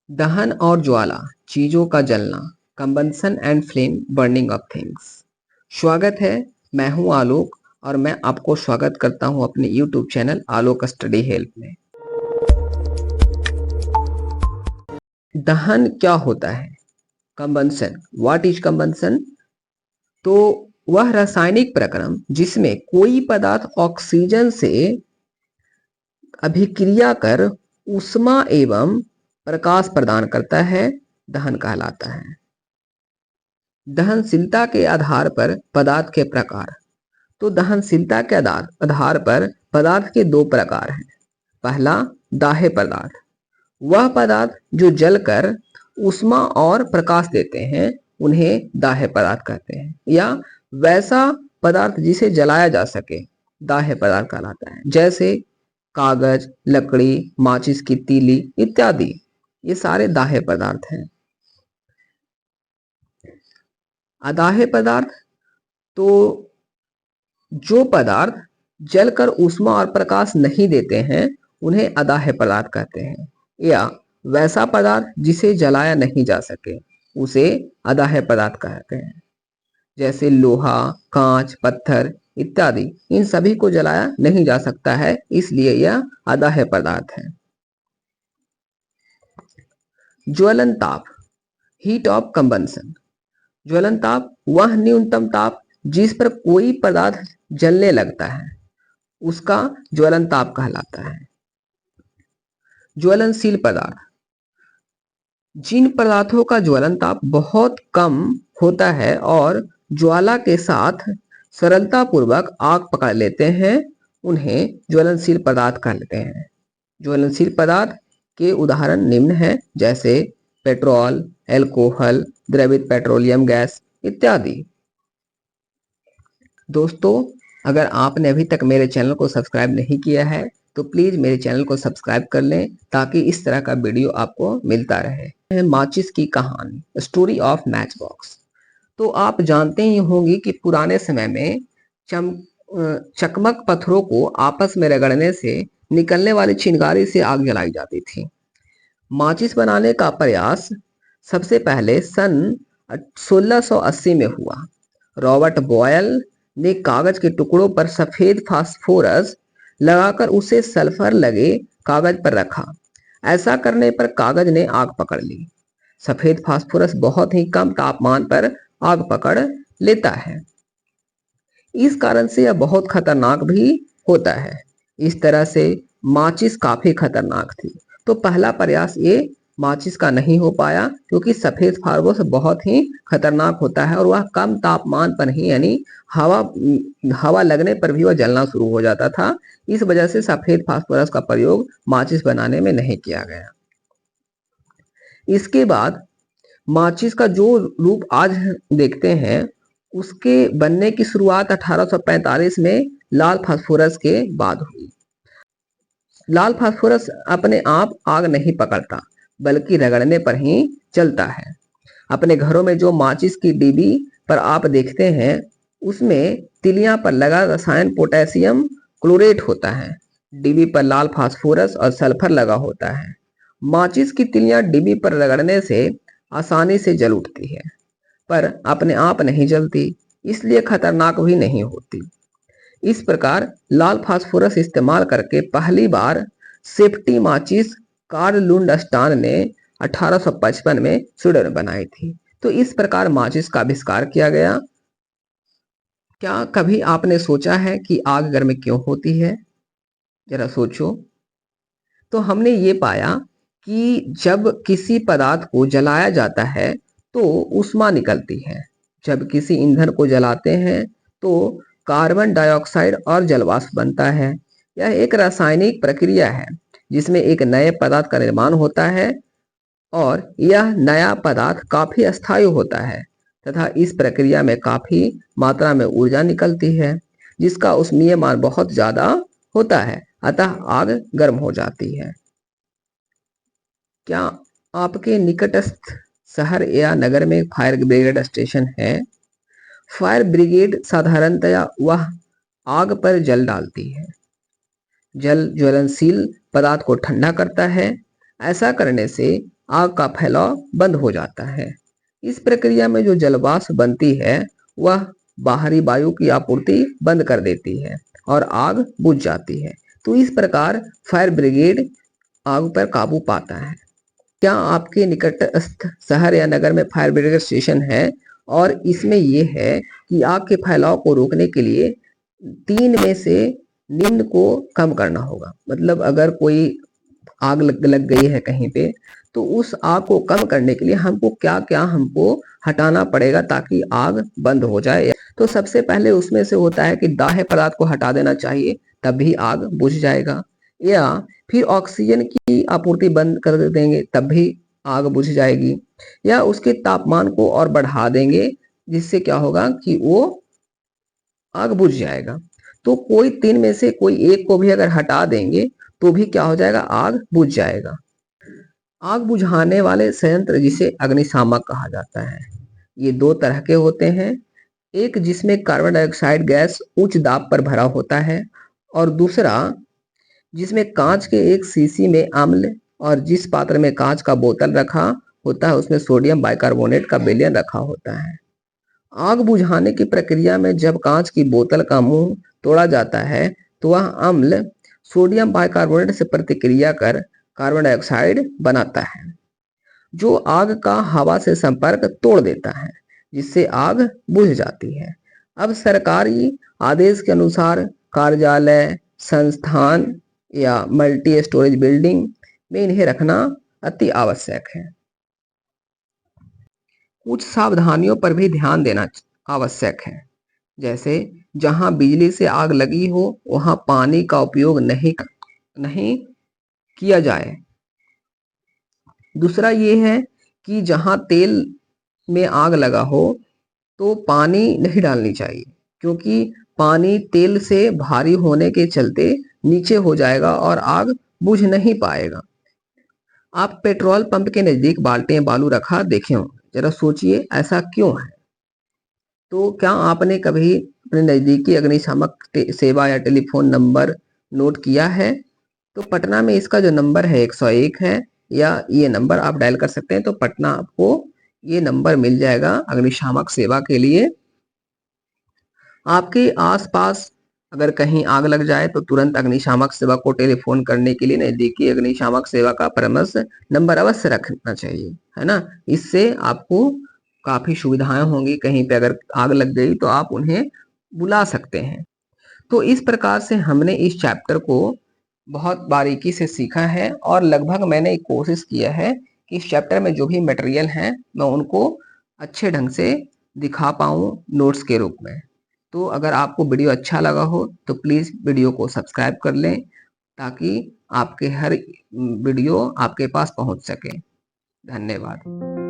दहन और ज्वाला, चीजों का जलना, combustion and flame burning of things. स्वागत है, मैं हूं आलोक और मैं आपको स्वागत करता हूं अपने यूट्यूब चैनल आलोक स्टडी हेल्प में। दहन क्या होता है? Combustion, what is combustion? तो वह रासायनिक प्रक्रम जिसमें कोई पदार्थ ऑक्सीजन से अभिक्रिया कर ऊष्मा एवं प्रकाश प्रदान करता है, दहन कहलाता है। दहनशीलता के आधार पर पदार्थ के प्रकार। तो दहनशीलता के आधार पर पदार्थ के दो प्रकार हैं। पहला, दाह्य पदार्थ, वह पदार्थ जो जलकर ऊष्मा और प्रकाश देते हैं उन्हें दाह्य पदार्थ कहते हैं, या वैसा पदार्थ जिसे जलाया जा सके दाह्य पदार्थ कहलाता है। जैसे कागज, लकड़ी, माचिस की तीली इत्यादि, ये सारे दाह्य पदार्थ हैं। अदाह्य पदार्थ, तो जो पदार्थ जलकर ऊष्मा और प्रकाश नहीं देते हैं उन्हें अदाह्य पदार्थ कहते हैं, या वैसा पदार्थ जिसे जलाया नहीं जा सके उसे अदाह्य पदार्थ कहते हैं। जैसे लोहा, कांच, पत्थर इत्यादि, इन सभी को जलाया नहीं जा सकता है, इसलिए यह अदाह्य पदार्थ है। ज्वलन ताप, हीट ऑफ कंबंसन। ज्वलन ताप वह न्यूनतम ताप जिस पर कोई पदार्थ जलने लगता है उसका ज्वलन ताप कहलाता है। ज्वलनशील पदार्थ, जिन पदार्थों का ज्वलन ताप बहुत कम होता है और ज्वाला के साथ सरलता पूर्वक आग पकड़ लेते हैं उन्हें ज्वलनशील पदार्थ कहते हैं। ज्वलनशील पदार्थ के उदाहरण निम्न हैं, जैसे पेट्रोल, एल्कोहल, द्रवित पेट्रोलियम गैस इत्यादि। दोस्तों, अगर आपने अभी तक मेरे चैनल को सब्सक्राइब नहीं किया है तो प्लीज मेरे चैनल को सब्सक्राइब कर लें ताकि इस तरह का वीडियो आपको मिलता रहे। माचिस की कहानी, स्टोरी ऑफ मैच बॉक्स। तो आप जानते ही होंगे कि पुराने समय में चकमक पत्थरों को आपस में रगड़ने से निकलने वाली चिंगारी से आग जलाई जाती थी। माचिस बनाने का प्रयास सबसे पहले सन 1680 में हुआ। रॉबर्ट बॉयल ने कागज के टुकड़ों पर सफेद फास्फोरस लगाकर उसे सल्फर लगे कागज पर रखा। ऐसा करने पर कागज ने आग पकड़ ली। सफेद फास्फोरस बहुत ही कम तापमान पर आग पकड़ लेता है, इस कारण से यह बहुत खतरनाक भी होता है। इस तरह से माचिस काफी खतरनाक थी। तो पहला प्रयास ये माचिस का नहीं हो पाया क्योंकि सफेद फास्फोरस बहुत ही खतरनाक होता है और वह कम तापमान पर ही, यानी हवा लगने पर भी वह जलना शुरू हो जाता था। इस वजह से सफेद फास्फोरस का प्रयोग माचिस बनाने में नहीं किया गया। इसके बाद माचिस का जो रूप आज देखते हैं उसके बनने की शुरुआत 1845 में लाल फास्फोरस के बाद हुई। लाल फास्फोरस अपने आप आग नहीं पकड़ता बल्कि रगड़ने पर ही चलता है। अपने घरों में जो माचिस की डिब्बी पर आप देखते हैं उसमें तिलियां पर लगा रसायन पोटेशियम क्लोरेट होता है। डिब्बी पर लाल फास्फोरस और सल्फर लगा होता है। माचिस की तिलियां डिब्बी पर रगड़ने से आसानी से जल उठती है पर अपने आप नहीं जलती, इसलिए खतरनाक भी नहीं होती। इस प्रकार लाल फास्फोरस इस्तेमाल करके पहली बार सेफ्टी माचिस कार्ल लुंडस्टान ने 1855 में स्वीडन में बनाई थी। तो इस प्रकार माचिस का आविष्कार किया गया। क्या कभी आपने सोचा है कि आग गर्म क्यों होती है? जरा सोचो। तो हमने ये पाया कि जब किसी पदार्थ को जलाया जाता है तो ऊष्मा निकलती है। जब किसी ईंधन को जलाते हैं तो कार्बन डाइऑक्साइड और जलवाष्प बनता है। यह एक रासायनिक प्रक्रिया है जिसमें एक नए पदार्थ का निर्माण होता है और यह नया पदार्थ काफी अस्थायी होता है तथा इस प्रक्रिया में काफी मात्रा में ऊर्जा निकलती है जिसका ऊष्मीय मान बहुत ज्यादा होता है, अतः आग गर्म हो जाती है। क्या आपके निकटस्थ शहर या नगर में फायर ब्रिगेड स्टेशन है? फायर ब्रिगेड साधारणतया वह आग पर जल डालती है। जल ज्वलनशील पदार्थ को ठंडा करता है। ऐसा करने से आग का फैलाव बंद हो जाता है। इस प्रक्रिया में जो जलवाष्प बनती है वह बाहरी वायु की आपूर्ति बंद कर देती है और आग बुझ जाती है। तो इस प्रकार फायर ब्रिगेड आग पर काबू पाता है। क्या आपके निकटस्थ शहर या नगर में फायर ब्रिगेड स्टेशन है? और इसमें यह है कि आग के फैलाव को रोकने के लिए 3 में से निम्न को कम करना होगा। मतलब अगर कोई आग लग गई है कहीं पे, तो उस आग को कम करने के लिए हमको क्या-क्या हमको हटाना पड़ेगा ताकि आग बंद हो जाए। तो सबसे पहले उसमें से होता है कि दाह्य पदार्थ को हटा देना चाहिए, तभी आग बुझ जाएगा। या फिर ऑक्सीजन की आपूर्ति बंद कर देंगे तब भी आग बुझ जाएगी। या उसके तापमान को और बढ़ा देंगे, जिससे क्या होगा कि वो आग बुझ जाएगा। तो कोई 3 में से कोई एक को भी अगर हटा देंगे तो भी क्या हो जाएगा, आग बुझ जाएगा। आग बुझाने वाले संयंत्र जिसे अग्निशामक कहा जाता है, ये 2 तरह के होते हैं। एक जिसमें कार्बन डाइऑक्साइड गैस उच्च दाब पर भरा होता है और दूसरा जिसमें कांच के एक शीशी में अम्ल और जिस पात्र में कांच का बोतल रखा होता है उसमें सोडियम बाइकार्बोनेट का विलयन रखा होता है। आग बुझाने की प्रक्रिया में जब कांच की बोतल का मुंह तोड़ा जाता है तो वह अम्ल सोडियम बाइकार्बोनेट से प्रतिक्रिया कर कार्बन डाइऑक्साइड बनाता है, जो आग का हवा से संपर्क तोड़ देता है, जिससे आग बुझ जाती है। अब सरकारी आदेश के अनुसार कार्यालय, संस्थान या मल्टी स्टोरेज बिल्डिंग में इन्हें रखना अति आवश्यक है। कुछ सावधानियों पर भी ध्यान देना आवश्यक है, जैसे जहां बिजली से आग लगी हो वहां पानी का उपयोग नहीं किया जाए। दूसरा ये है कि जहां तेल में आग लगा हो तो पानी नहीं डालनी चाहिए, क्योंकि पानी तेल से भारी होने के चलते नीचे हो जाएगा और आग बुझ नहीं पाएगा। आप पेट्रोल पंप के नजदीक बाल्टियां बालू रखा देखे होंगे, जरा सोचिए ऐसा क्यों है। तो क्या आपने कभी अपने नजदीकी अग्निशामक सेवा या टेलीफोन नंबर नोट किया है? तो पटना में इसका जो नंबर है 101 है, या ये नंबर आप डायल कर सकते हैं। तो पटना आपको ये नंबर मिल जाएगा अग्निशामक सेवा के लिए। आपके आसपास अगर कहीं आग लग जाए तो तुरंत अग्निशामक सेवा को टेलीफोन करने के लिए नजदीकी अग्निशामक सेवा का परामर्श नंबर अवश्य रखना चाहिए, है ना। इससे आपको काफी सुविधाएं होंगी। कहीं पे अगर आग लग गई तो आप उन्हें बुला सकते हैं। तो इस प्रकार से हमने इस चैप्टर को बहुत बारीकी से सीखा है और लगभग मैंने एक कोशिश किया है कि इस चैप्टर में जो भी मटेरियल है मैं उनको अच्छे ढंग से दिखा पाऊँ नोट्स के रूप में। तो अगर आपको वीडियो अच्छा लगा हो तो प्लीज़ वीडियो को सब्सक्राइब कर लें, ताकि आपके हर वीडियो आपके पास पहुंच सके। धन्यवाद।